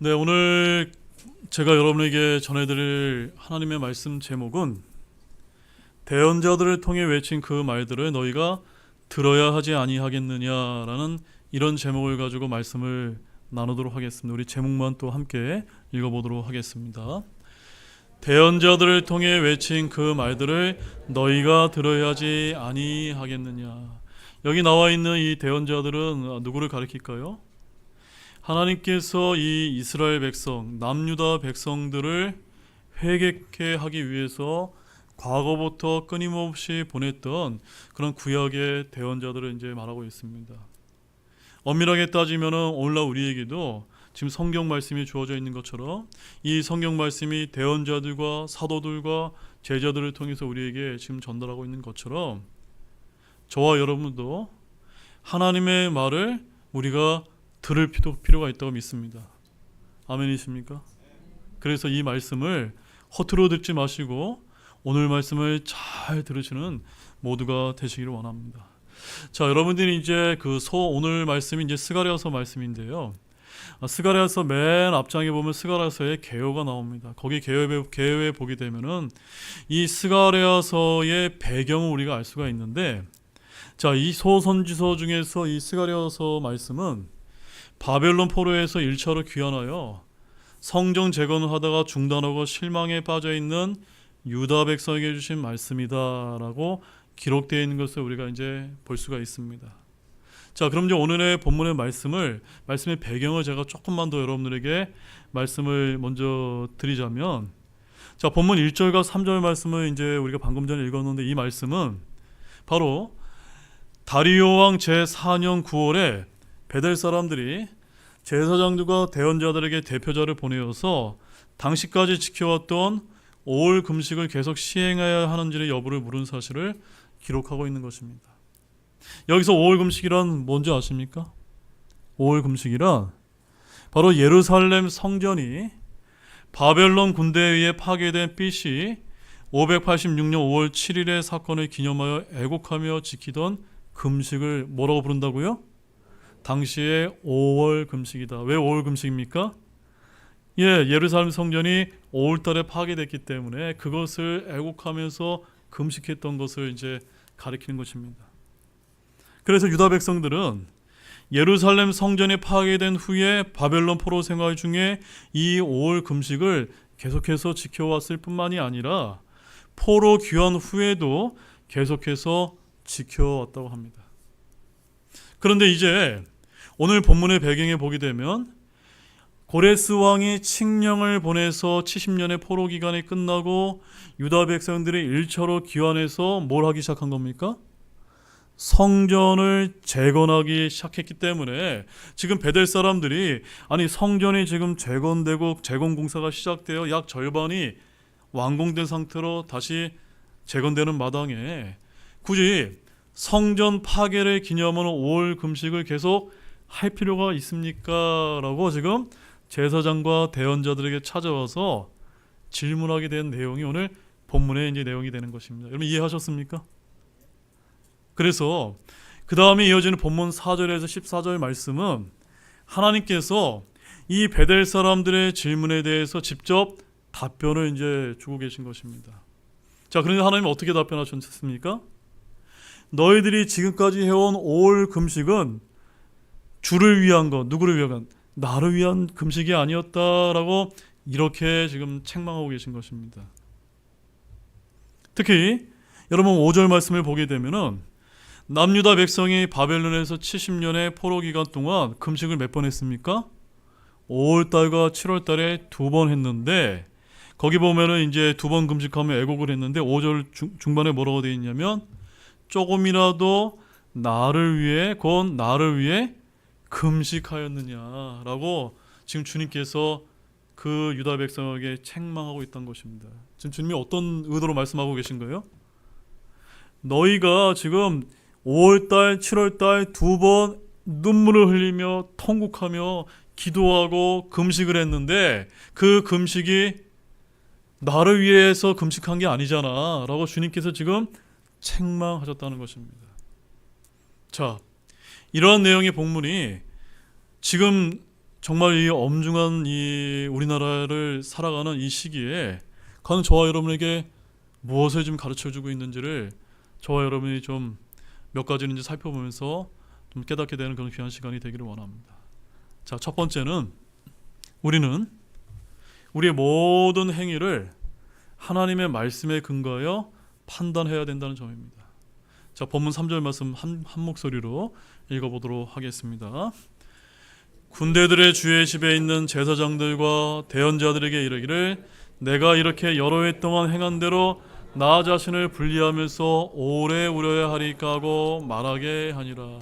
네, 오늘 제가 여러분에게 전해드릴 하나님의 말씀 제목은 대언자들을 통해 외친 그 말들을 너희가 들어야 하지 아니하겠느냐라는 이런 제목을 가지고 말씀을 나누도록 하겠습니다. 우리 제목만 또 함께 읽어보도록 하겠습니다. 대언자들을 통해 외친 그 말들을 너희가 들어야 하지 아니하겠느냐. 여기 나와 있는 이 대언자들은 누구를 가리킬까요? 하나님께서 이 이스라엘 백성, 남유다 백성들을 회개케 하기 위해서 과거부터 끊임없이 보냈던 그런 구약의 대언자들을 이제 말하고 있습니다. 엄밀하게 따지면은 오늘날 우리에게도 지금 성경 말씀이 주어져 있는 것처럼 이 성경 말씀이 대언자들과 사도들과 제자들을 통해서 우리에게 지금 전달하고 있는 것처럼 저와 여러분도 하나님의 말을 우리가 들을 필요가 있다고 믿습니다. 아멘이십니까? 그래서 이 말씀을 허투루 듣지 마시고 오늘 말씀을 잘 들으시는 모두가 되시기를 원합니다. 자, 여러분들이 이제 오늘 말씀이 이제 스가랴서 말씀인데요. 스가랴서 맨 앞장에 보면 스가랴서의 개요가 나옵니다. 거기 개요에 보게 되면은 이 스가랴서의 배경을 우리가 알 수가 있는데, 자, 이 소선지서 중에서 이 스가랴서 말씀은 바벨론 포로에서 1차로 귀환하여 성전 재건을 하다가 중단하고 실망에 빠져 있는 유다 백성에게 주신 말씀이다라고 기록되어 있는 것을 우리가 이제 볼 수가 있습니다. 자, 그럼 이제 오늘의 본문의 말씀의 배경을 제가 조금만 더 여러분들에게 말씀을 먼저 드리자면, 자, 본문 1절과 3절 말씀을 이제 우리가 방금 전에 읽었는데, 이 말씀은 바로 다리오 왕 제4년 9월에 베델 사람들이 제사장들과 대언자들에게 대표자를 보내어서 당시까지 지켜왔던 5월 금식을 계속 시행해야 하는지의 여부를 물은 사실을 기록하고 있는 것입니다. 여기서 5월 금식이란 뭔지 아십니까? 5월 금식이란 바로 예루살렘 성전이 바벨론 군대에 의해 파괴된 BC 586년 5월 7일의 사건을 기념하여 애곡하며 지키던 금식을 뭐라고 부른다고요? 당시에 5월 금식이다. 왜 5월 금식입니까? 예루살렘 성전이 5월 달에 파괴됐기 때문에 그것을 애곡하면서 금식했던 것을 이제 가리키는 것입니다. 그래서 유다 백성들은 예루살렘 성전이 파괴된 후에 바벨론 포로 생활 중에 이 5월 금식을 계속해서 지켜왔을 뿐만이 아니라 포로 귀환 후에도 계속해서 지켜왔다고 합니다. 그런데 이제 오늘 본문의 배경에 보게 되면 고레스 왕이 칙령을 보내서 70년의 포로 기간이 끝나고 유다 백성들이 1차로 귀환해서 뭘 하기 시작한 겁니까? 성전을 재건하기 시작했기 때문에 지금 베델 사람들이 성전이 지금 재건되고 재건 공사가 시작되어 약 절반이 완공된 상태로 다시 재건되는 마당에 굳이 성전 파괴를 기념하는 5월 금식을 계속 할 필요가 있습니까? 라고 지금 제사장과 대언자들에게 찾아와서 질문하게 된 내용이 오늘 본문의 이제 내용이 되는 것입니다. 여러분 이해하셨습니까? 그래서 그 다음에 이어지는 본문 4절에서 14절 말씀은 하나님께서 이 베델 사람들의 질문에 대해서 직접 답변을 이제 주고 계신 것입니다. 자, 그런데 하나님은 어떻게 답변하셨습니까? 너희들이 지금까지 해온 5월 금식은 주를 위한 것, 누구를 위한 것? 나를 위한 금식이 아니었다라고 이렇게 지금 책망하고 계신 것입니다. 특히 여러분 5절 말씀을 보게 되면은 남유다 백성이 바벨론에서 70년의 포로 기간 동안 금식을 몇 번 했습니까? 5월달과 7월달에 2번 했는데, 거기 보면은 이제 2번 금식하며 애곡을 했는데 5절 중반에 뭐라고 되어 있냐면 조금이라도 나를 위해 금식하였느냐라고 지금 주님께서 그 유다 백성에게 책망하고 있던 것입니다. 지금 주님이 어떤 의도로 말씀하고 계신 거예요? 너희가 지금 5월달, 7월달 2번 눈물을 흘리며 통곡하며 기도하고 금식을 했는데 그 금식이 나를 위해서 금식한 게 아니잖아 라고 주님께서 지금 책망하셨다는 것입니다. 자, 이러한 내용의 본문이 지금 정말 이 엄중한 이 우리나라를 살아가는 이 시기에 과연 저와 여러분에게 무엇을 좀 가르쳐주고 있는지를 저와 여러분이 좀 몇 가지인지 살펴보면서 좀 깨닫게 되는 그런 귀한 시간이 되기를 원합니다. 자, 첫 번째는 우리는 우리의 모든 행위를 하나님의 말씀에 근거하여 판단해야 된다는 점입니다. 자, 본문 3절 말씀 한 목소리로 읽어보도록 하겠습니다. 군대들의 주의 집에 있는 제사장들과 대언자들에게 이르기를 내가 이렇게 여러 해 동안 행한 대로 나 자신을 분리하면서 오래 우려야 하리까 하고 말하게 하니라.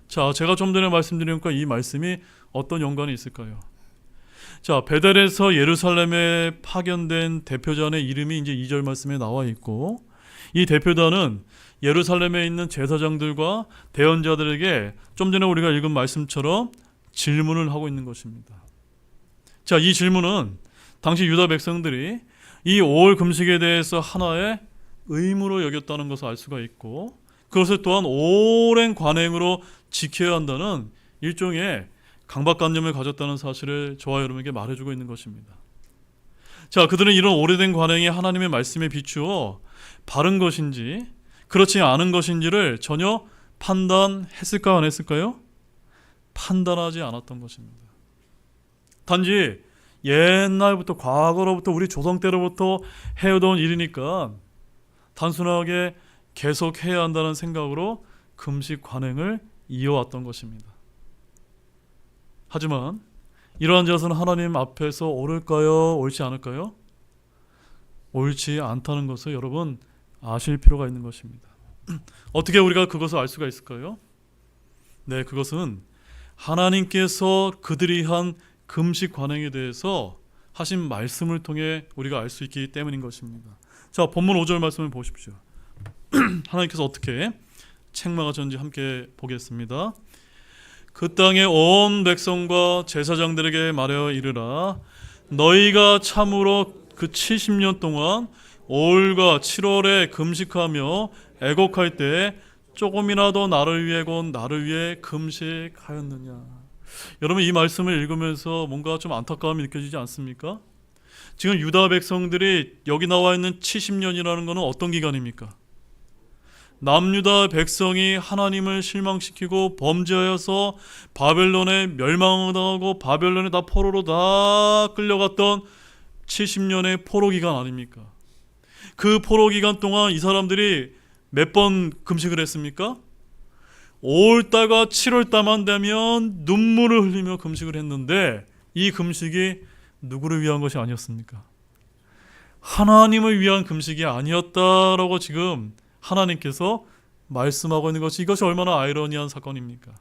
자, 제가 좀 전에 말씀드린 것과 이 말씀이 어떤 연관이 있을까요? 자, 베델에서 예루살렘에 파견된 대표단의 이름이 이제 2절 말씀에 나와 있고, 이 대표단은 예루살렘에 있는 제사장들과 대언자들에게 좀 전에 우리가 읽은 말씀처럼 질문을 하고 있는 것입니다. 자, 이 질문은 당시 유다 백성들이 이 5월 금식에 대해서 하나의 의무로 여겼다는 것을 알 수가 있고, 그것을 또한 오랜 관행으로 지켜야 한다는 일종의 강박관념을 가졌다는 사실을 저와 여러분에게 말해주고 있는 것입니다. 자, 그들은 이런 오래된 관행이 하나님의 말씀에 비추어 바른 것인지 그렇지 않은 것인지를 전혀 판단했을까 안 했을까요? 판단하지 않았던 것입니다. 단지 옛날부터 과거로부터 우리 조상 때로부터 해오던 일이니까 단순하게 계속해야 한다는 생각으로 금식 관행을 이어왔던 것입니다. 하지만 이러한 것은 하나님 앞에서 옳을까요? 옳지 않을까요? 옳지 않다는 것을 여러분 아실 필요가 있는 것입니다. 어떻게 우리가 그것을 알 수가 있을까요? 네, 그것은 하나님께서 그들이 한 금식 관행에 대해서 하신 말씀을 통해 우리가 알 수 있기 때문인 것입니다. 자, 본문 5절 말씀을 보십시오. 하나님께서 어떻게 책망하셨는지 함께 보겠습니다. 그 땅의 온 백성과 제사장들에게 말하여 이르라. 너희가 참으로 그 70년 동안 5월과 7월에 금식하며 애곡할 때 조금이라도 나를 위해 곧 나를 위해 금식하였느냐. 여러분, 이 말씀을 읽으면서 뭔가 좀 안타까움이 느껴지지 않습니까? 지금 유다 백성들이 여기 나와 있는 70년이라는 것은 어떤 기간입니까? 남유다 백성이 하나님을 실망시키고 범죄하여서 바벨론에 멸망당하고 바벨론에 다 포로로 다 끌려갔던 70년의 포로 기간 아닙니까? 그 포로 기간 동안 이 사람들이 몇 번 금식을 했습니까? 5월달과 7월달만 되면 눈물을 흘리며 금식을 했는데, 이 금식이 누구를 위한 것이 아니었습니까? 하나님을 위한 금식이 아니었다라고 지금 하나님께서 말씀하고 있는 것이, 이것이 얼마나 아이러니한 사건입니까?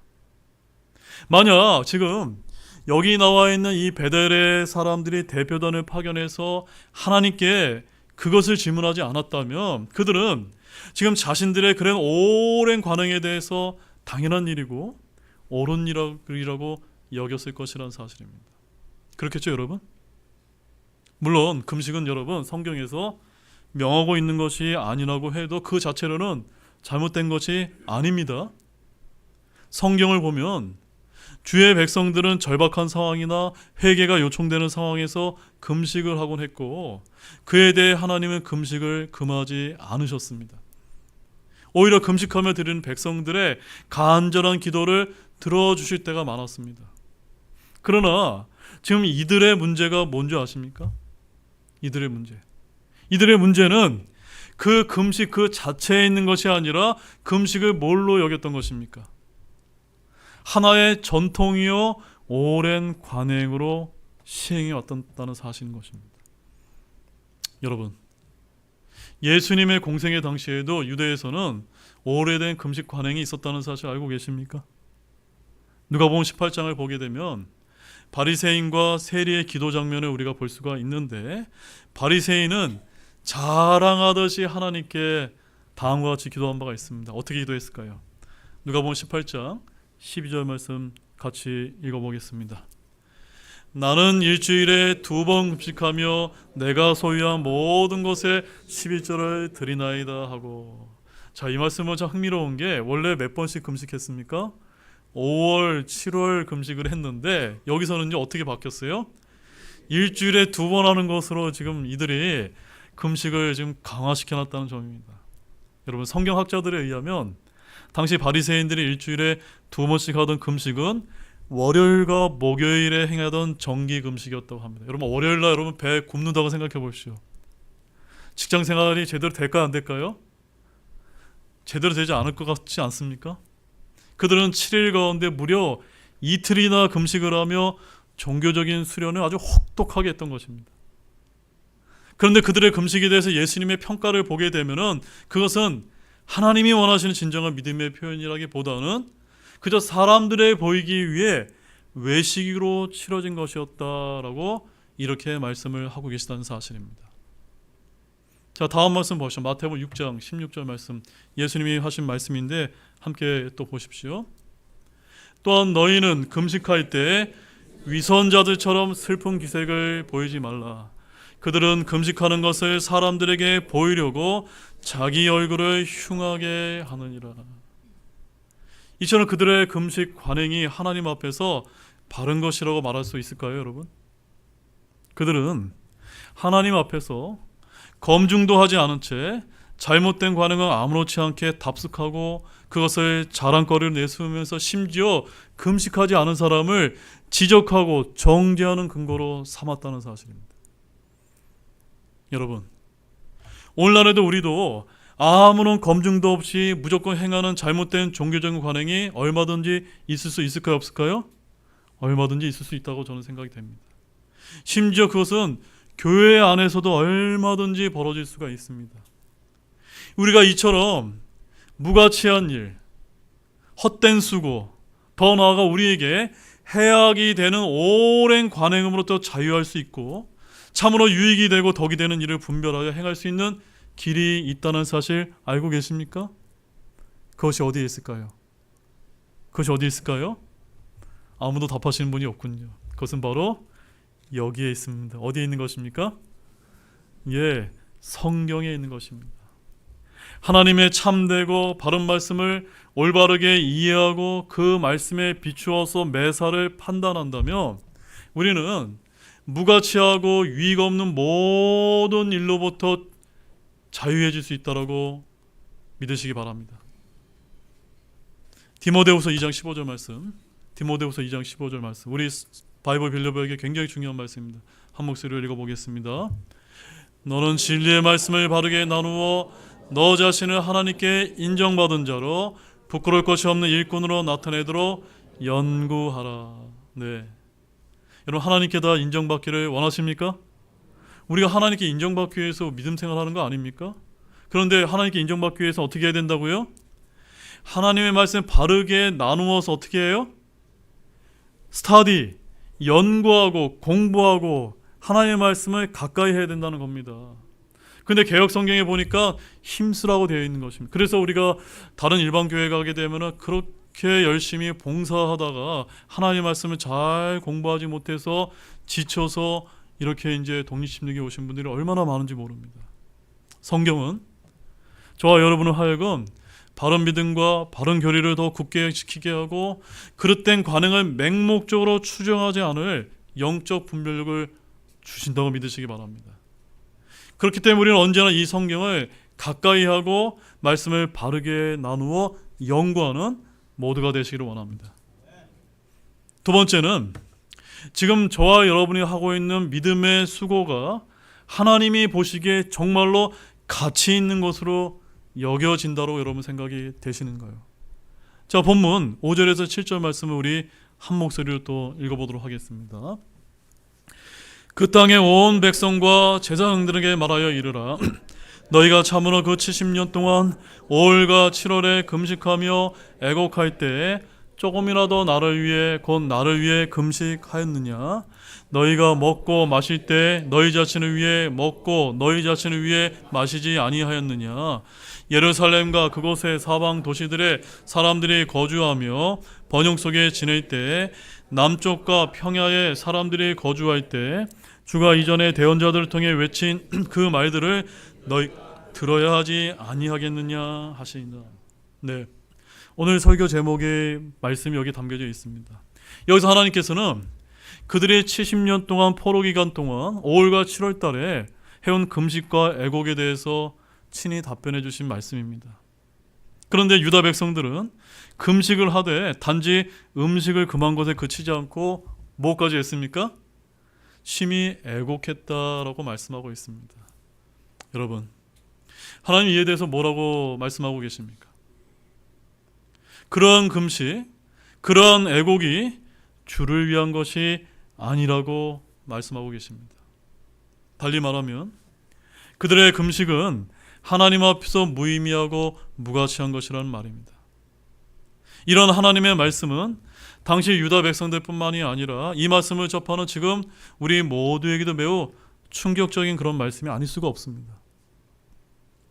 만약 지금 여기 나와 있는 이 베델의 사람들이 대표단을 파견해서 하나님께 그것을 질문하지 않았다면 그들은 지금 자신들의 그런 오랜 관행에 대해서 당연한 일이고 옳은 일이라고 여겼을 것이라는 사실입니다. 그렇겠죠, 여러분? 물론 금식은 여러분 성경에서 명하고 있는 것이 아니라고 해도 그 자체로는 잘못된 것이 아닙니다. 성경을 보면 주의 백성들은 절박한 상황이나 회개가 요청되는 상황에서 금식을 하곤 했고, 그에 대해 하나님은 금식을 금하지 않으셨습니다. 오히려 금식하며 드리는 백성들의 간절한 기도를 들어주실 때가 많았습니다. 그러나 지금 이들의 문제가 뭔지 아십니까? 이들의 문제는 그 금식 그 자체에 있는 것이 아니라 금식을 뭘로 여겼던 것입니까? 하나의 전통이요 오랜 관행으로 시행해 왔다는 사실인 것입니다. 여러분, 예수님의 공생의 당시에도 유대에서는 오래된 금식 관행이 있었다는 사실 알고 계십니까? 누가복음 18장을 보게 되면 바리새인과 세리의 기도 장면을 우리가 볼 수가 있는데, 바리새인은 자랑하듯이 하나님께 다음과 같이 기도한 바가 있습니다. 어떻게 기도했을까요? 누가복음 18장 12절 말씀 같이 읽어보겠습니다. 나는 일주일에 2번 금식하며 내가 소유한 모든 것에 11조를 드리나이다 하고. 자, 이 말씀은 참 흥미로운 게 원래 몇 번씩 금식했습니까? 5월, 7월 금식을 했는데 여기서는요 어떻게 바뀌었어요? 일주일에 2번 하는 것으로 지금 이들이 금식을 지금 강화시켜놨다는 점입니다. 여러분, 성경학자들에 의하면 당시 바리새인들이 일주일에 2번씩 하던 금식은 월요일과 목요일에 행하던 정기 금식이었다고 합니다. 여러분, 월요일날 여러분 배 굶는다고 생각해 보십시오. 직장 생활이 제대로 될까요, 안 될까요? 제대로 되지 않을 것 같지 않습니까? 그들은 7일 가운데 무려 이틀이나 금식을 하며 종교적인 수련을 아주 혹독하게 했던 것입니다. 그런데 그들의 금식에 대해서 예수님의 평가를 보게 되면은 그것은 하나님이 원하시는 진정한 믿음의 표현이라기보다는 그저 사람들에 보이기 위해 외식으로 치러진 것이었다라고 이렇게 말씀을 하고 계시다는 사실입니다. 자, 다음 말씀 보시죠. 마태복음 6장 16절 말씀, 예수님이 하신 말씀인데 함께 또 보십시오. 또한 너희는 금식할 때 위선자들처럼 슬픈 기색을 보이지 말라. 그들은 금식하는 것을 사람들에게 보이려고 자기 얼굴을 흉하게 하느니라. 이처럼 그들의 금식 관행이 하나님 앞에서 바른 것이라고 말할 수 있을까요, 여러분? 그들은 하나님 앞에서 검증도 하지 않은 채 잘못된 관행은 아무렇지 않게 답습하고 그것을 자랑거리로 내세우면서 심지어 금식하지 않은 사람을 지적하고 정죄하는 근거로 삼았다는 사실입니다. 여러분, 오늘날에도 우리도 아무런 검증도 없이 무조건 행하는 잘못된 종교적인 관행이 얼마든지 있을 수 있을까요, 없을까요? 얼마든지 있을 수 있다고 저는 생각이 됩니다. 심지어 그것은 교회 안에서도 얼마든지 벌어질 수가 있습니다. 우리가 이처럼 무가치한 일, 헛된 수고, 더 나아가 우리에게 해악이 되는 오랜 관행으로부터 자유할 수 있고 참으로 유익이 되고 덕이 되는 일을 분별하여 행할 수 있는 길이 있다는 사실 알고 계십니까? 그것이 어디에 있을까요? 그것이 어디에 있을까요? 아무도 답하시는 분이 없군요. 그것은 바로 여기에 있습니다. 어디에 있는 것입니까? 예, 성경에 있는 것입니다. 하나님의 참되고 바른 말씀을 올바르게 이해하고 그 말씀에 비추어서 매사를 판단한다면 우리는 무가치하고 유익 없는 모든 일로부터 자유해질 수 있다라고 믿으시기 바랍니다. 디모데후서 2장 15절 말씀, 디모데후서 2장 15절 말씀, 우리 바이블 빌려버에게 굉장히 중요한 말씀입니다. 한 목소리로 읽어보겠습니다. 너는 진리의 말씀을 바르게 나누어 너 자신을 하나님께 인정받은 자로 부끄러울 것이 없는 일꾼으로 나타내도록 연구하라. 네, 여러분, 하나님께 다 인정받기를 원하십니까? 우리가 하나님께 인정받기 위해서 믿음 생활하는 거 아닙니까? 그런데 하나님께 인정받기 위해서 어떻게 해야 된다고요? 하나님의 말씀 바르게 나누어서 어떻게 해요? 스터디, 연구하고 공부하고 하나님의 말씀을 가까이 해야 된다는 겁니다. 근데 개역 성경에 보니까 힘쓰라고 되어 있는 것입니다. 그래서 우리가 다른 일반 교회 가게 되면은 그렇게 열심히 봉사하다가 하나님의 말씀을 잘 공부하지 못해서 지쳐서 이렇게 이제 독립심리에 오신 분들이 얼마나 많은지 모릅니다. 성경은 저와 여러분을 하여금 바른 믿음과 바른 교리를 더 굳게 지키게 하고 그릇된 관행을 맹목적으로 추정하지 않을 영적 분별력을 주신다고 믿으시기 바랍니다. 그렇기 때문에 우리는 언제나 이 성경을 가까이 하고 말씀을 바르게 나누어 연구하는 모두가 되시기를 원합니다. 두 번째는 지금 저와 여러분이 하고 있는 믿음의 수고가 하나님이 보시기에 정말로 가치 있는 것으로 여겨진다고 여러분 생각이 되시는 거예요. 자, 본문 5절에서 7절 말씀을 우리 한 목소리로 또 읽어보도록 하겠습니다. 그 땅의 온 백성과 제사장들에게 말하여 이르라. 너희가 참으로 그 70년 동안 5월과 7월에 금식하며 애곡할 때에 조금이라도 나를 위해 곧 나를 위해 금식하였느냐? 너희가 먹고 마실 때 너희 자신을 위해 먹고 너희 자신을 위해 마시지 아니하였느냐? 예루살렘과 그곳의 사방 도시들의 사람들이 거주하며 번영 속에 지낼 때 남쪽과 평야의 사람들이 거주할 때 주가 이전에 대언자들을 통해 외친 그 말들을 너희 들어야 하지 아니하겠느냐 하시니라. 네, 오늘 설교 제목의 말씀이 여기 담겨져 있습니다. 여기서 하나님께서는 그들의 70년 동안 포로 기간 동안 5월과 7월 달에 해온 금식과 애곡에 대해서 친히 답변해 주신 말씀입니다. 그런데 유다 백성들은 금식을 하되 단지 음식을 금한 것에 그치지 않고 뭐까지 했습니까? 심히 애곡했다라고 말씀하고 있습니다. 여러분, 하나님 이에 대해서 뭐라고 말씀하고 계십니까? 그러한 금식, 그러한 애곡이 주를 위한 것이 아니라고 말씀하고 계십니다. 달리 말하면 그들의 금식은 하나님 앞에서 무의미하고 무가치한 것이라는 말입니다. 이런 하나님의 말씀은 당시 유다 백성들뿐만이 아니라 이 말씀을 접하는 지금 우리 모두에게도 매우 충격적인 그런 말씀이 아닐 수가 없습니다.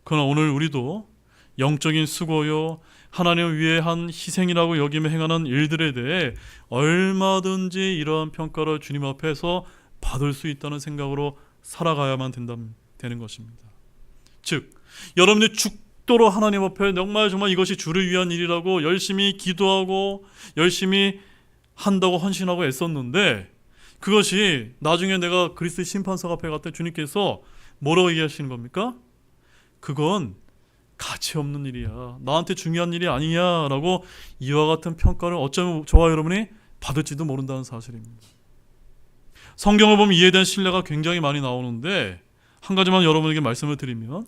그러나 오늘 우리도 영적인 수고요, 하나님을 위해 한 희생이라고 여기며 행하는 일들에 대해 얼마든지 이러한 평가를 주님 앞에서 받을 수 있다는 생각으로 살아가야만 되는 것입니다. 즉, 여러분이 죽도록 하나님 앞에 정말 이것이 주를 위한 일이라고 열심히 기도하고 열심히 한다고 헌신하고 애썼는데, 그것이 나중에 내가 그리스도의 심판석 앞에 갔을 때 주님께서 뭐라고 얘기하시는 겁니까? 그건 가치 없는 일이야, 나한테 중요한 일이 아니냐라고 이와 같은 평가를 어쩌면 저와 여러분이 받을지도 모른다는 사실입니다. 성경을 보면 이에 대한 신뢰가 굉장히 많이 나오는데, 한 가지만 여러분에게 말씀을 드리면,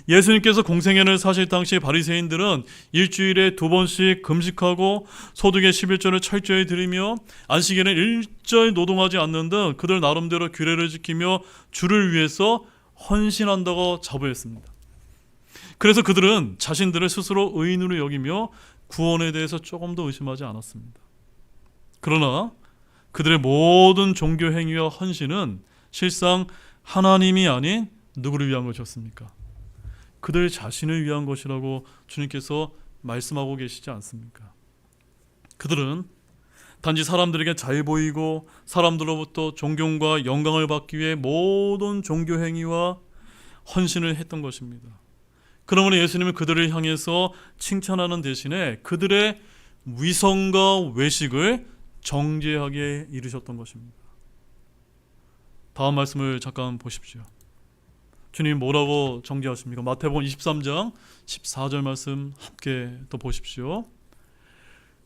예수님께서 공생애를 사실 당시 바리새인들은 일주일에 2번씩 금식하고 소득의 11조를 철저히 드리며 안식일에는 일절 노동하지 않는 등 그들 나름대로 규례를 지키며 주를 위해서 헌신한다고 자부했습니다. 그래서 그들은 자신들을 스스로 의인으로 여기며 구원에 대해서 조금 더 의심하지 않았습니다. 그러나 그들의 모든 종교 행위와 헌신은 실상 하나님이 아닌 누구를 위한 것이었습니까? 그들 자신을 위한 것이라고 주님께서 말씀하고 계시지 않습니까? 그들은 단지 사람들에게 잘 보이고 사람들로부터 존경과 영광을 받기 위해 모든 종교 행위와 헌신을 했던 것입니다. 그러므로 예수님은 그들을 향해서 칭찬하는 대신에 그들의 위선과 외식을 정죄하게 이르셨던 것입니다. 다음 말씀을 잠깐 보십시오. 주님 뭐라고 정죄하십니까? 마태복음 23장 14절 말씀 함께 또 보십시오.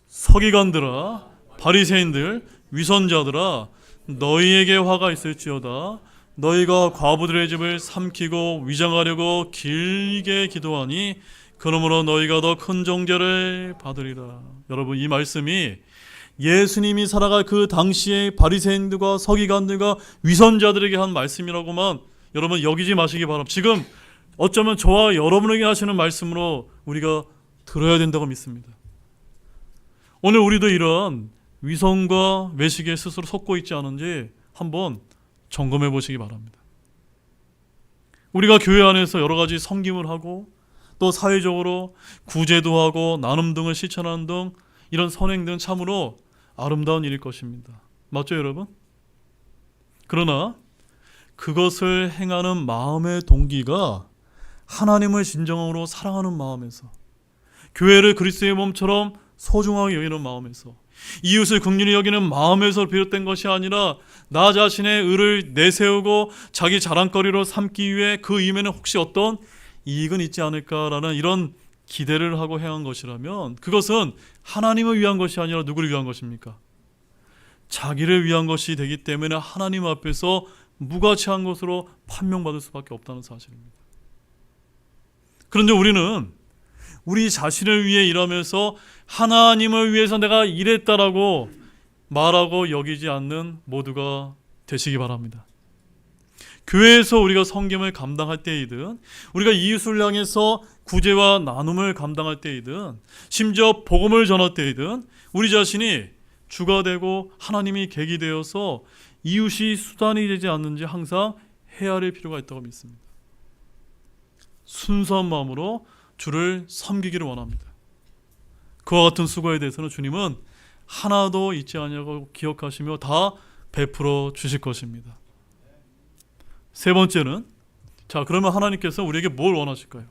서기관들아, 바리새인들, 위선자들아, 너희에게 화가 있을지어다. 너희가 과부들의 집을 삼키고 위장하려고 길게 기도하니 그러므로 너희가 더 큰 정죄를 받으리라. 여러분, 이 말씀이 예수님이 살아갈 그 당시의 바리새인들과 서기관들과 위선자들에게 한 말씀이라고만 여러분 여기지 마시기 바랍니다. 지금 어쩌면 저와 여러분에게 하시는 말씀으로 우리가 들어야 된다고 믿습니다. 오늘 우리도 이런 위선과 외식에 스스로 속고 있지 않은지 한번 점검해 보시기 바랍니다. 우리가 교회 안에서 여러 가지 섬김을 하고 또 사회적으로 구제도 하고 나눔 등을 실천하는 등 이런 선행들은 참으로 아름다운 일일 것입니다. 맞죠, 여러분? 그러나 그것을 행하는 마음의 동기가 하나님을 진정으로 사랑하는 마음에서, 교회를 그리스도의 몸처럼 소중하게 여기는 마음에서, 이웃을 긍휼히 여기는 마음에서 비롯된 것이 아니라 나 자신의 의를 내세우고 자기 자랑거리로 삼기 위해 그 이면에 혹시 어떤 이익은 있지 않을까라는 이런 기대를 하고 행한 것이라면 그것은 하나님을 위한 것이 아니라 누구를 위한 것입니까? 자기를 위한 것이 되기 때문에 하나님 앞에서 무가치한 것으로 판명받을 수밖에 없다는 사실입니다. 그런데 우리는 우리 자신을 위해 일하면서 하나님을 위해서 내가 일했다라고 말하고 여기지 않는 모두가 되시기 바랍니다. 교회에서 우리가 섬김을 감당할 때이든 우리가 이웃을 향해서 구제와 나눔을 감당할 때이든 심지어 복음을 전할 때이든 우리 자신이 주가 되고 하나님이 객이 되어서 이웃이 수단이 되지 않는지 항상 헤아릴 필요가 있다고 믿습니다. 순수한 마음으로 주를 섬기기를 원합니다. 그와 같은 수고에 대해서는 주님은 하나도 잊지 않냐고 기억하시며 다 베풀어 주실 것입니다. 세 번째는, 자, 그러면 하나님께서 우리에게 뭘 원하실까요?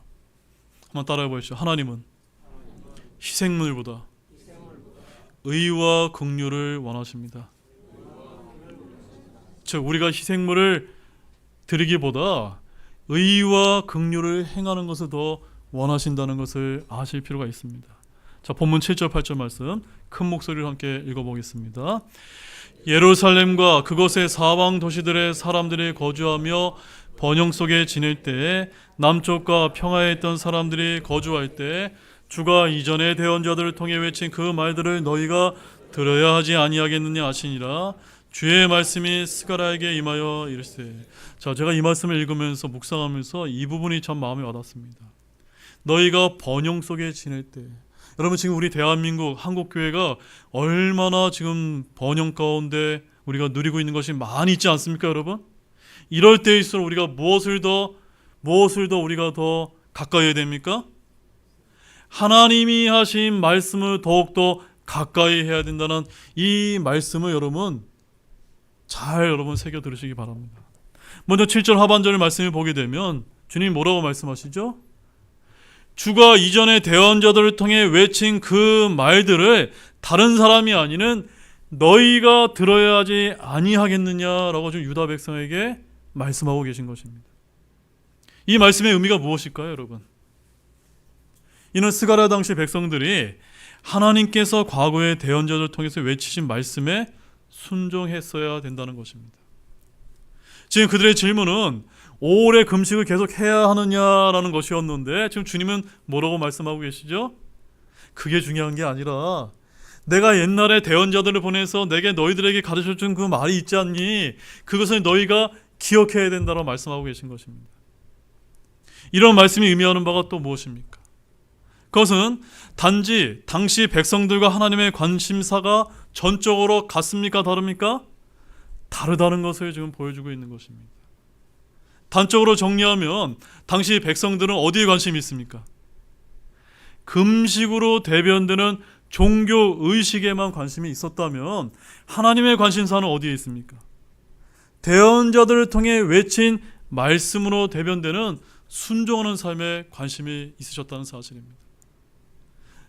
한번 따라해 보십시오. 하나님은 희생물보다 의와 긍휼을 원하십니다. 즉 우리가 희생물을 드리기보다 의와 긍휼을 행하는 것을 더 원하신다는 것을 아실 필요가 있습니다. 자, 본문 7절 8절 말씀 큰 목소리로 함께 읽어보겠습니다. 예루살렘과 그곳의 사방 도시들의 사람들이 거주하며 번영 속에 지낼 때에 남쪽과 평화에 있던 사람들이 거주할 때 주가 이전에 대언자들을 통해 외친 그 말들을 너희가 들어야 하지 아니하겠느냐 하시니라. 주의 말씀이 스가랴에게 임하여 이르시되. 자, 제가 이 말씀을 읽으면서 묵상하면서 이 부분이 참 마음에 와닿습니다. 너희가 번영 속에 지낼 때, 여러분 지금 우리 대한민국 한국교회가 얼마나 지금 번영 가운데 우리가 누리고 있는 것이 많이 있지 않습니까, 여러분? 이럴 때일수록 우리가 무엇을 더 우리가 더 가까이 해야 됩니까? 하나님이 하신 말씀을 더욱더 가까이 해야 된다는 이 말씀을 여러분 새겨 들으시기 바랍니다. 먼저 7절 하반절 말씀을 보게 되면 주님 뭐라고 말씀하시죠? 주가 이전에 대언자들을 통해 외친 그 말들을 다른 사람이 아니는 너희가 들어야 하지 아니하겠느냐라고 지금 유다 백성에게 말씀하고 계신 것입니다. 이 말씀의 의미가 무엇일까요, 여러분? 이는 스가랴 당시 백성들이 하나님께서 과거의 대언자들을 통해서 외치신 말씀에 순종했어야 된다는 것입니다. 지금 그들의 질문은 오래 금식을 계속 해야 하느냐라는 것이었는데 지금 주님은 뭐라고 말씀하고 계시죠? 그게 중요한 게 아니라 내가 옛날에 대언자들을 보내서 내게 너희들에게 가르쳐준 그 말이 있지 않니? 그것을 너희가 기억해야 된다고 말씀하고 계신 것입니다. 이런 말씀이 의미하는 바가 또 무엇입니까? 그것은 단지 당시 백성들과 하나님의 관심사가 전적으로 같습니까? 다릅니까? 다르다는 것을 지금 보여주고 있는 것입니다. 단적으로 정리하면 당시 백성들은 어디에 관심이 있습니까? 금식으로 대변되는 종교 의식에만 관심이 있었다면 하나님의 관심사는 어디에 있습니까? 대언자들을 통해 외친 말씀으로 대변되는 순종하는 삶에 관심이 있으셨다는 사실입니다.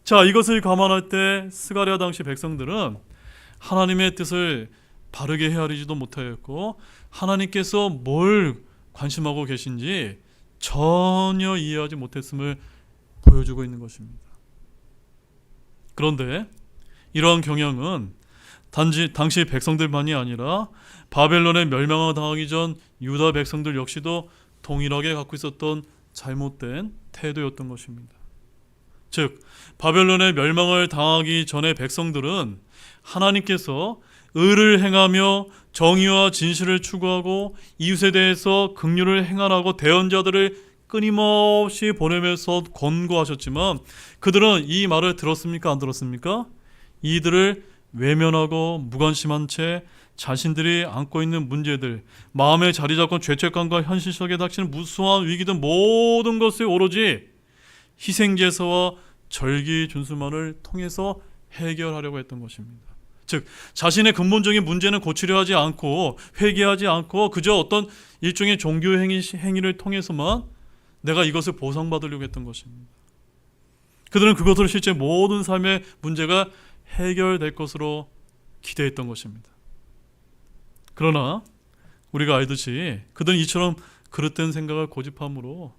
자, 이것을 감안할 때 스가랴 당시 백성들은 하나님의 뜻을 바르게 헤아리지도 못하였고 하나님께서 뭘 관심하고 계신지 전혀 이해하지 못했음을 보여주고 있는 것입니다. 그런데 이러한 경향은 단지 당시 백성들만이 아니라 바벨론에 멸망을 당하기 전 유다 백성들 역시도 동일하게 갖고 있었던 잘못된 태도였던 것입니다. 즉 바벨론의 멸망을 당하기 전에 백성들은 하나님께서 의를 행하며 정의와 진실을 추구하고 이웃에 대해서 긍휼을 행하라고 대언자들을 끊임없이 보내면서 권고하셨지만 그들은 이 말을 들었습니까? 안 들었습니까? 이들을 외면하고 무관심한 채 자신들이 안고 있는 문제들, 마음에 자리 잡고 죄책감과 현실 속에 닥치는 무수한 위기든 모든 것을 오로지 희생제사와 절기준수만을 통해서 해결하려고 했던 것입니다. 즉 자신의 근본적인 문제는 고치려 하지 않고 회개하지 않고 그저 어떤 일종의 종교 행위를 통해서만 내가 이것을 보상받으려고 했던 것입니다. 그들은 그것으로 실제 모든 삶의 문제가 해결될 것으로 기대했던 것입니다. 그러나 우리가 알듯이 그들은 이처럼 그릇된 생각을 고집함으로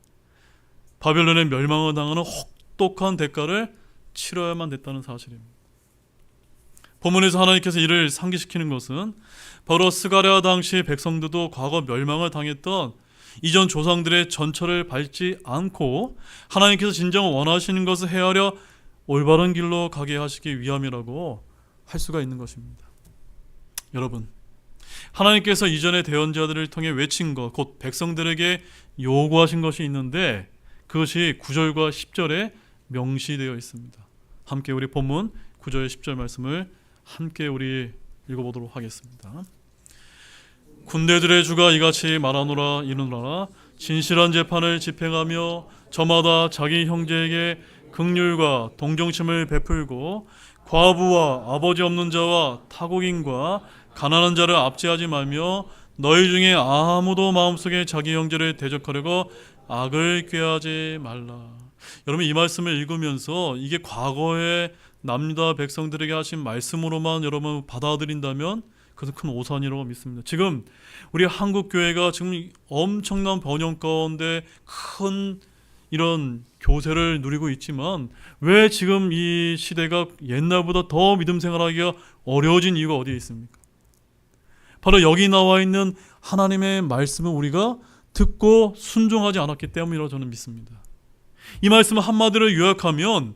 바벨론의 멸망을 당하는 혹독한 대가를 치러야만 됐다는 사실입니다. 본문에서 하나님께서 이를 상기시키는 것은 바로 스가랴 당시 백성들도 과거 멸망을 당했던 이전 조상들의 전철을 밟지 않고 하나님께서 진정 원하시는 것을 헤아려 올바른 길로 가게 하시기 위함이라고 할 수가 있는 것입니다. 여러분, 하나님께서 이전의 대언자들을 통해 외친 것, 곧 백성들에게 요구하신 것이 있는데 그것이 9절과 10절에 명시되어 있습니다. 함께 우리 본문 9절 10절 말씀을 함께 우리 읽어보도록 하겠습니다. 군대들의 주가 이같이 말하노라 이르노라 진실한 재판을 집행하며 저마다 자기 형제에게 긍휼과 동정심을 베풀고 과부와 아버지 없는 자와 타국인과 가난한 자를 압제하지 말며 너희 중에 아무도 마음속에 자기 형제를 대적하려고 악을 꾀하지 말라. 여러분 이 말씀을 읽으면서 이게 과거에 남유다 백성들에게 하신 말씀으로만 여러분 받아들인다면 그것은 큰 오산이라고 믿습니다. 지금 우리 한국 교회가 지금 엄청난 번영 가운데 큰 이런 교세를 누리고 있지만 왜 지금 이 시대가 옛날보다 더 믿음 생활하기가 어려워진 이유가 어디에 있습니까? 바로 여기 나와 있는 하나님의 말씀을 우리가 듣고 순종하지 않았기 때문이라고 저는 믿습니다. 이 말씀을 한마디로 요약하면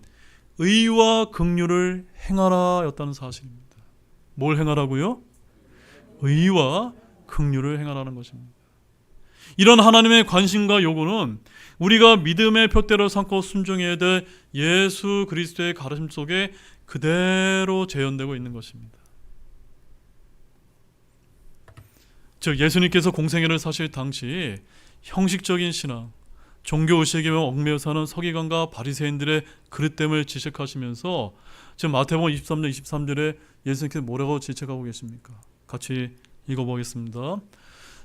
의와 긍휼을 행하라 였다는 사실입니다. 뭘 행하라고요? 의와 긍휼을 행하라는 것입니다. 이런 하나님의 관심과 요구는 우리가 믿음의 표대로 삼고 순종해야 될 예수 그리스도의 가르침 속에 그대로 재현되고 있는 것입니다. 즉 예수님께서 공생애를 사실 당시 형식적인 신앙, 종교의식에 얽매여 사는 서기관과 바리새인들의 그릇됨을 지적하시면서 지금 마태복음 23장 23절에 예수님께서 뭐라고 지적하고 계십니까? 같이 읽어보겠습니다.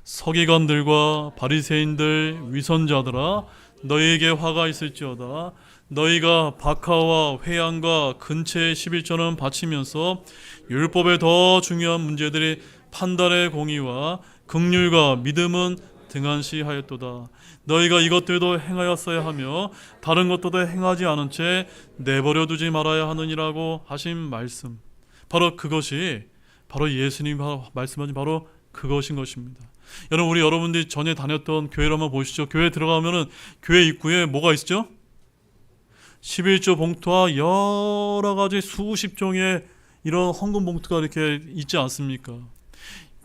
서기관들과 바리새인들 위선자들아 너희에게 화가 있을지어다. 너희가 박하와 회양과 근처의 11조는 바치면서 율법의 더 중요한 문제들이 판단의 공의와 긍휼과 믿음은 등한시하였도다. 너희가 이것들도 행하였어야 하며 다른 것들도 행하지 않은 채 내버려 두지 말아야 하느니라고 하신 말씀, 바로 그것이 바로 예수님이 말씀하신 바로 그것인 것입니다. 여러분 우리 여러분들이 전에 다녔던 교회를 한번 보시죠. 교회 들어가면은 교회 입구에 뭐가 있죠? 11조 봉투와 여러 가지 수십 종의 이런 헌금 봉투가 이렇게 있지 않습니까?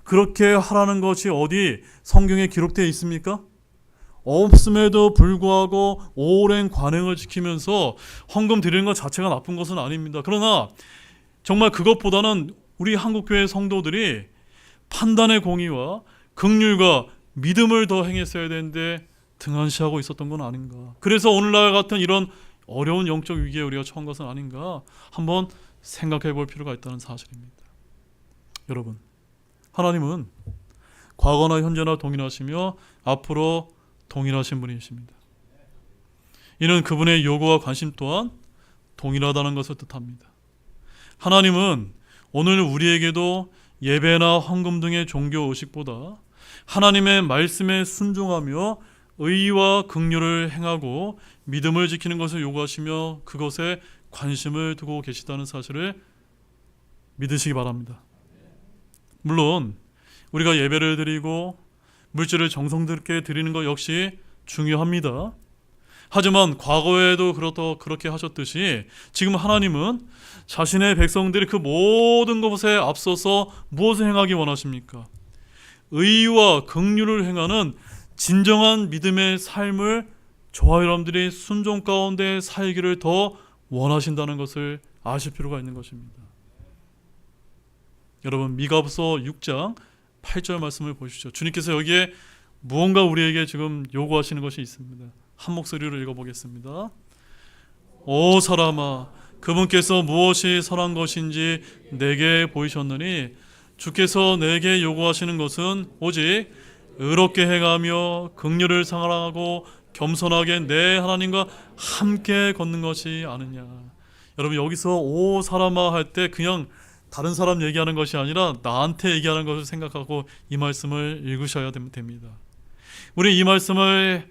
그렇게 하라는 것이 어디 성경에 기록되어 있습니까? 없음에도 불구하고 오랜 관행을 지키면서 헌금 드리는 것 자체가 나쁜 것은 아닙니다. 그러나 정말 그것보다는 우리 한국교회 성도들이 판단의 공의와 긍휼과 믿음을 더 행했어야 되는데 등한시하고 있었던 건 아닌가. 그래서 오늘날 같은 이런 어려운 영적 위기에 우리가 처한 것은 아닌가 한번 생각해 볼 필요가 있다는 사실입니다. 여러분 하나님은 과거나 현재나 동일하시며 앞으로 동일하신 분이십니다. 이는 그분의 요구와 관심 또한 동일하다는 것을 뜻합니다. 하나님은 오늘 우리에게도 예배나 헌금 등의 종교 의식보다 하나님의 말씀에 순종하며 의와 긍휼을 행하고 믿음을 지키는 것을 요구하시며 그것에 관심을 두고 계시다는 사실을 믿으시기 바랍니다. 물론 우리가 예배를 드리고 물질을 정성스럽게 드리는 것 역시 중요합니다. 하지만 과거에도 그렇게 하셨듯이 지금 하나님은 자신의 백성들이 그 모든 것에 앞서서 무엇을 행하기 원하십니까? 의와 긍휼을 행하는 진정한 믿음의 삶을 저와 여러분들이 순종 가운데 살기를 더 원하신다는 것을 아실 필요가 있는 것입니다. 여러분 미가서 6장 8절 말씀을 보시죠. 주님께서 여기에 무언가 우리에게 지금 요구하시는 것이 있습니다. 한 목소리로 읽어보겠습니다. 오 사람아 그분께서 무엇이 선한 것인지 내게 보이셨느니 주께서 내게 요구하시는 것은 오직 의롭게 행하며 긍휼을 사랑하고 겸손하게 내 하나님과 함께 걷는 것이 아느냐. 여러분 여기서 오 사람아 할 때 그냥 다른 사람 얘기하는 것이 아니라 나한테 얘기하는 것을 생각하고 이 말씀을 읽으셔야 됩니다. 우리 이 말씀을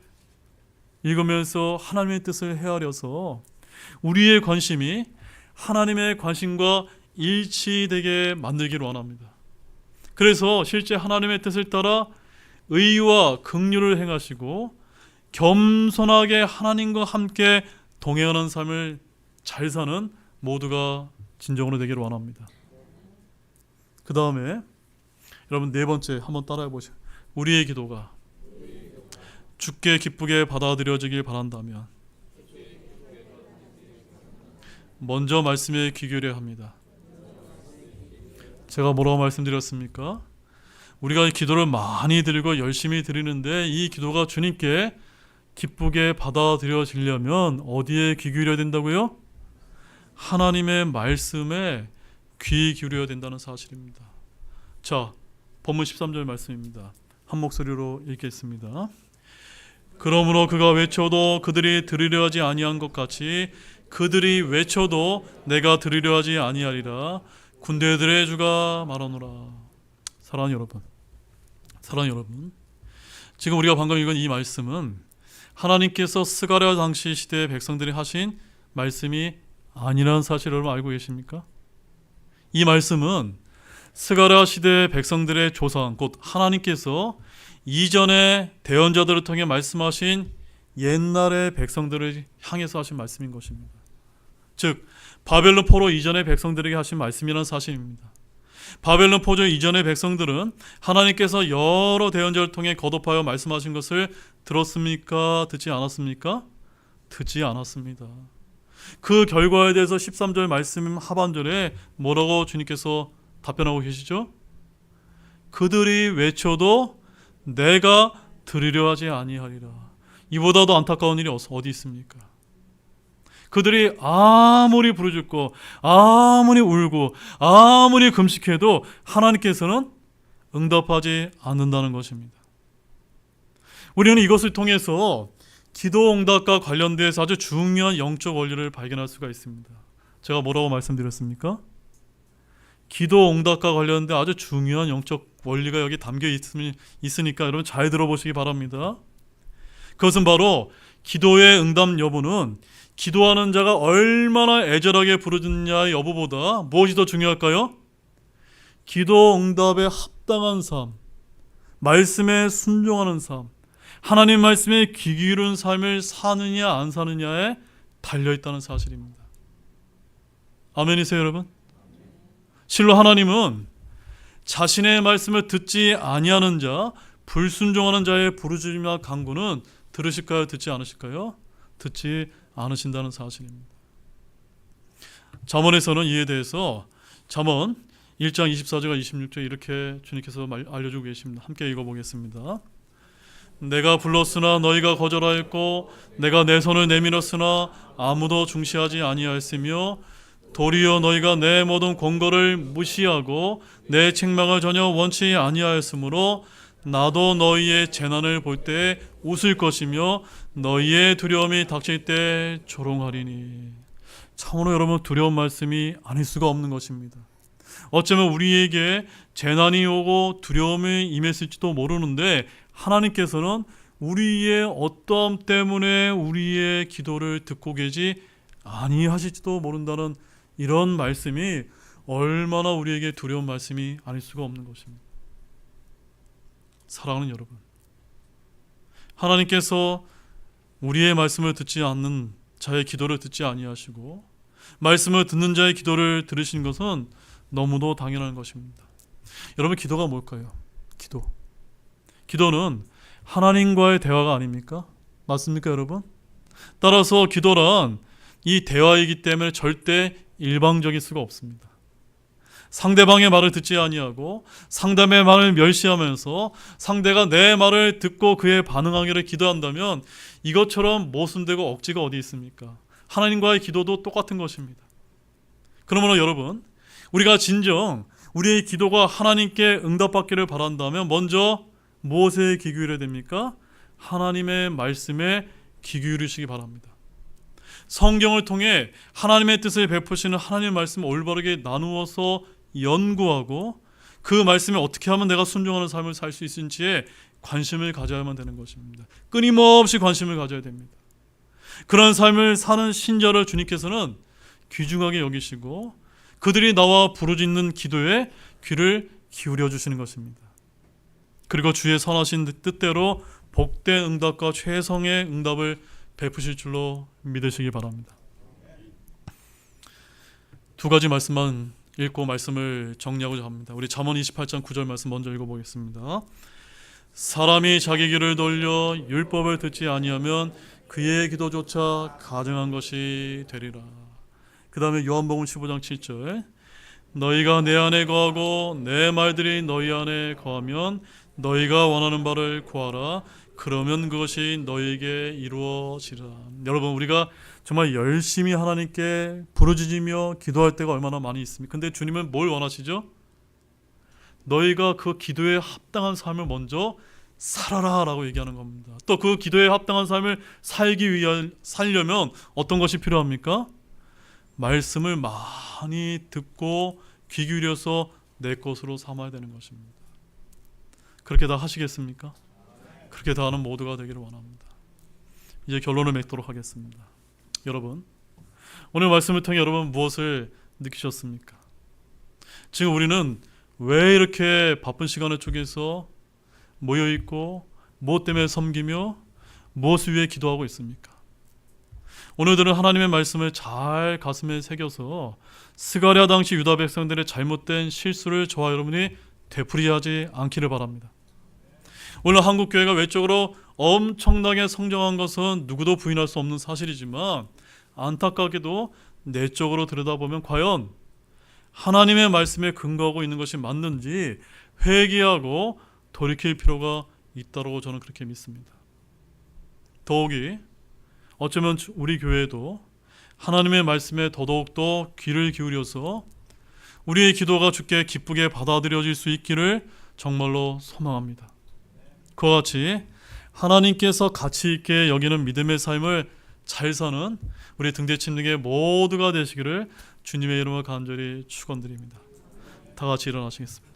읽으면서 하나님의 뜻을 헤아려서 우리의 관심이 하나님의 관심과 일치되게 만들기를 원합니다. 그래서 실제 하나님의 뜻을 따라 의와 긍휼을 행하시고 겸손하게 하나님과 함께 동행하는 삶을 잘 사는 모두가 진정으로 되기를 원합니다. 그 다음에 여러분 네 번째 한번 따라해 보시죠. 우리의 기도가 주께 기쁘게 받아들여지길 바란다면 먼저 말씀에 귀 기울여야 합니다. 제가 뭐라고 말씀드렸습니까? 우리가 기도를 많이 드리고 열심히 드리는데 이 기도가 주님께 기쁘게 받아들여지려면 어디에 귀 기울여야 된다고요? 하나님의 말씀에 귀 기울여야 된다는 사실입니다. 자, 본문 13절 말씀입니다. 한 목소리로 읽겠습니다. 그러므로 그가 외쳐도 그들이 들으려 하지 아니한 것 같이 그들이 외쳐도 내가 들으려 하지 아니하리라. 군대들의 주가 말하노라. 사랑하는 여러분, 사랑하는 여러분, 지금 우리가 방금 읽은 이 말씀은 하나님께서 스가랴 당시 시대의 백성들이 하신 말씀이 아니라는 사실을 여러분 알고 계십니까? 이 말씀은 스가랴 시대의 백성들의 조상, 곧 하나님께서 이전에 대언자들을 통해 말씀하신 옛날의 백성들을 향해서 하신 말씀인 것입니다. 즉 바벨론 포로 이전의 백성들에게 하신 말씀이라는 사실입니다. 바벨론 포로 이전의 백성들은 하나님께서 여러 대언자를 통해 거듭하여 말씀하신 것을 들었습니까? 듣지 않았습니까? 듣지 않았습니다. 그 결과에 대해서 13절 말씀 하반절에 뭐라고 주님께서 답변하고 계시죠? 그들이 외쳐도 내가 들으려 하지 아니하리라. 이보다도 안타까운 일이 어디 있습니까? 그들이 아무리 부르짖고 아무리 울고 아무리 금식해도 하나님께서는 응답하지 않는다는 것입니다. 우리는 이것을 통해서 기도 응답과 관련돼서 아주 중요한 영적 원리를 발견할 수가 있습니다. 제가 뭐라고 말씀드렸습니까? 기도 응답과 관련된 아주 중요한 영적 원리가 여기 담겨 있으니까 여러분 잘 들어보시기 바랍니다. 그것은 바로 기도의 응답 여부는 기도하는 자가 얼마나 애절하게 부르짖느냐의 여부보다 무엇이 더 중요할까요? 기도 응답에 합당한 삶, 말씀에 순종하는 삶, 하나님 말씀에 귀 기울인 삶을 사느냐 안 사느냐에 달려있다는 사실입니다. 아멘이세요 여러분? 실로 하나님은 자신의 말씀을 듣지 아니하는 자, 불순종하는 자의 부르짖음이나 간구는 들으실까요? 듣지 않으실까요? 듣지 않으신다는 사실입니다. 잠언에서는 이에 대해서 잠언 1장 24절과 26절 이렇게 주님께서 알려주고 계십니다. 함께 읽어보겠습니다. 내가 불렀으나 너희가 거절하였고 내가 내 손을 내밀었으나 아무도 중시하지 아니하였으며 도리어 너희가 내 모든 권고를 무시하고 내 책망을 전혀 원치 아니하였으므로 나도 너희의 재난을 볼 때 웃을 것이며 너희의 두려움이 닥칠 때 조롱하리니. 참으로 여러분 두려운 말씀이 아닐 수가 없는 것입니다. 어쩌면 우리에게 재난이 오고 두려움이 임했을지도 모르는데 하나님께서는 우리의 어떠함 때문에 우리의 기도를 듣고 계지 아니하실지도 모른다는 이런 말씀이 얼마나 우리에게 두려운 말씀이 아닐 수가 없는 것입니다. 사랑하는 여러분, 하나님께서 우리의 말씀을 듣지 않는 자의 기도를 듣지 아니하시고 말씀을 듣는 자의 기도를 들으신 것은 너무도 당연한 것입니다. 여러분, 기도가 뭘까요? 기도는 하나님과의 대화가 아닙니까? 맞습니까 여러분? 따라서 기도란 이 대화이기 때문에 절대 일방적일 수가 없습니다. 상대방의 말을 듣지 아니하고 상대의 말을 멸시하면서 상대가 내 말을 듣고 그에 반응하기를 기도한다면 이것처럼 모순되고 억지가 어디 있습니까? 하나님과의 기도도 똑같은 것입니다. 그러므로 여러분, 우리가 진정 우리의 기도가 하나님께 응답받기를 바란다면 먼저 무엇에 귀 기울여야 됩니까? 하나님의 말씀에 귀 기울이시기 바랍니다. 성경을 통해 하나님의 뜻을 베푸시는 하나님의 말씀을 올바르게 나누어서 연구하고 그 말씀에 어떻게 하면 내가 순종하는 삶을 살 수 있을지에 관심을 가져야만 되는 것입니다. 끊임없이 관심을 가져야 됩니다. 그런 삶을 사는 신자를 주님께서는 귀중하게 여기시고 그들이 나와 부르짖는 기도에 귀를 기울여 주시는 것입니다. 그리고 주의 선하신 뜻대로 복된 응답과 최성의 응답을 베푸실 줄로 믿으시기 바랍니다. 두 가지 말씀만 읽고 말씀을 정리하고자 합니다. 우리 잠언 28장 9절 말씀 먼저 읽어보겠습니다. 사람이 자기 귀를 돌려 율법을 듣지 아니하면 그의 기도조차 가증한 것이 되리라. 그 다음에 요한복음 15장 7절 너희가 내 안에 거하고 내 말들이 너희 안에 거하면 너희가 원하는 바를 구하라. 그러면 그것이 너희에게 이루어지리라. 여러분, 우리가 정말 열심히 하나님께 부르짖으며 기도할 때가 얼마나 많이 있습니까? 근데 주님은 뭘 원하시죠? 너희가 그 기도에 합당한 삶을 먼저 살아라 라고 얘기하는 겁니다. 또 그 기도에 합당한 삶을 살려면 어떤 것이 필요합니까? 말씀을 많이 듣고 귀 기울여서 내 것으로 삼아야 되는 것입니다. 그렇게 다 하시겠습니까? 그렇게 다 하는 모두가 되기를 원합니다. 이제 결론을 맺도록 하겠습니다. 여러분, 오늘 말씀을 통해 여러분 무엇을 느끼셨습니까? 지금 우리는 왜 이렇게 바쁜 시간을 쪼개서 모여있고 무엇 때문에 섬기며 무엇을 위해 기도하고 있습니까? 오늘들은 하나님의 말씀을 잘 가슴에 새겨서 스가랴 당시 유다 백성들의 잘못된 실수를 저와 여러분이 되풀이하지 않기를 바랍니다. 오늘 한국교회가 외적으로 엄청나게 성장한 것은 누구도 부인할 수 없는 사실이지만 안타깝게도 내적으로 들여다보면 과연 하나님의 말씀에 근거하고 있는 것이 맞는지 회개하고 돌이킬 필요가 있다고 저는 그렇게 믿습니다. 더욱이 어쩌면 우리 교회도 하나님의 말씀에 더더욱더 귀를 기울여서 우리의 기도가 주께 기쁘게 받아들여질 수 있기를 정말로 소망합니다. 그와 같이 하나님께서 가치 있게 여기는 믿음의 삶을 잘 사는 우리 등대침능의 모두가 되시기를 주님의 이름으로 간절히 축원드립니다. 다 같이 일어나시겠습니다.